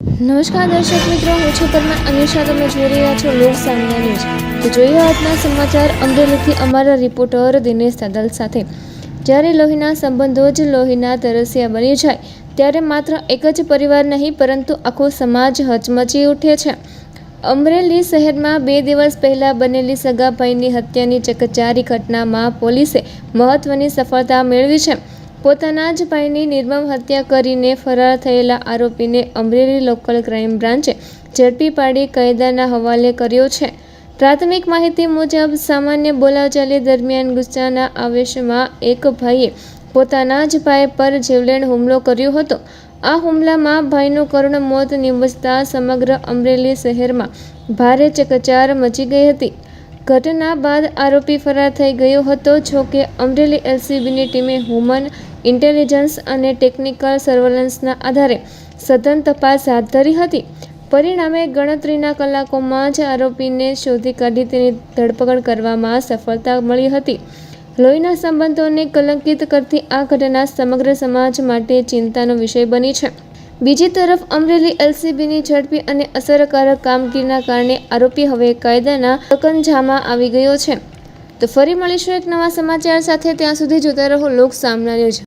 નમસ્કાર દર્શક મિત્રો, હું છું પરમા અનિશા. તમે જોઈ રહ્યા છો લોક સામના ન્યૂઝ. તો જોઈએ આજના સમાચાર અમરેલીથી અમારા રિપોર્ટર દિનેશ સાદલ સાથે. જ્યારે લોહીના સંબંધો જ લોહીના તરસિયા બની જાય ત્યારે માત્ર એક જ પરિવાર નહીં પરંતુ આખો સમાજ હચમચી ઉઠે છે. અમરેલી શહેરમાં 2 દિવસ પહેલા બનેલી સગા ભાઈની હત્યાની ચકચારી ઘટનામાં પોલીસે મહત્વની સફળતા મેળવી છે. પોતાના જ ભાઈની નિર્મમ હત્યા કરીને ફરાર થયેલા આરોપીને અમરેલી લોકલ ક્રાઇમ બ્રાન્ચે ઝડપી પાડી કાયદાના હવાલે કર્યો છે. પ્રાથમિક માહિતી મુજબ સામાન્ય બોલાચાલી દરમિયાન ગુસ્સાના આવેશમાં એક ભાઈએ પોતાના જ ભાઈ પર જીવલેણ હુમલો કર્યો હતો. આ હુમલામાં ભાઈનું કરુણ મોત નિપજતા સમગ્ર અમરેલી શહેરમાં ભારે ચકચાર મચી ગઈ હતી. ઘટના બાદ આરોપી ફરાર થઈ ગયો હતો. જોકે અમરેલી એલસીબીની ટીમે હ્યુમન ઇન્ટેલિજન્સ અને ટેકનિકલ સર્વેલન્સના આધારે સઘન તપાસ હાથ ધરી હતી. પરિણામે ગણતરીના કલાકોમાં જ આરોપીને શોધી કાઢી તેની ધરપકડ કરવામાં સફળતા મળી હતી. લોહીના સંબંધોને કલંકિત કરતી આ ઘટના સમગ્ર સમાજ માટે ચિંતાનો વિષય બની છે. બીજી તરફ અમરેલી એલસીબીની ઝડપી અને અસરકારક કામગીરીના કારણે આરોપી હવે કાયદાના સકંજામાં આવી ગયો છે. તો ફરી મળીશું એક નવા સમાચાર સાથે. ત્યાં સુધી જોતા રહો લોક સામના ન્યૂઝ.